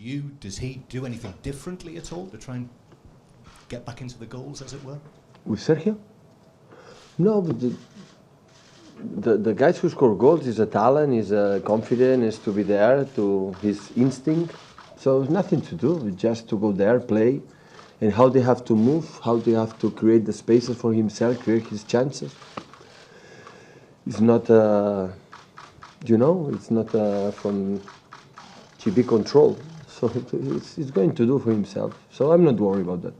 you? Does he do anything differently at all to try and get back into the goals, as it were? With Sergio? No, but the guys who score goals is a talent, is a confidence, is to be there, to his instinct. So it's nothing to do, it's just to go there, play, and how they have to move, how they have to create the spaces for himself, create his chances. It's not, it's not from GB control. So it's going to do for himself. So I'm not worried about that.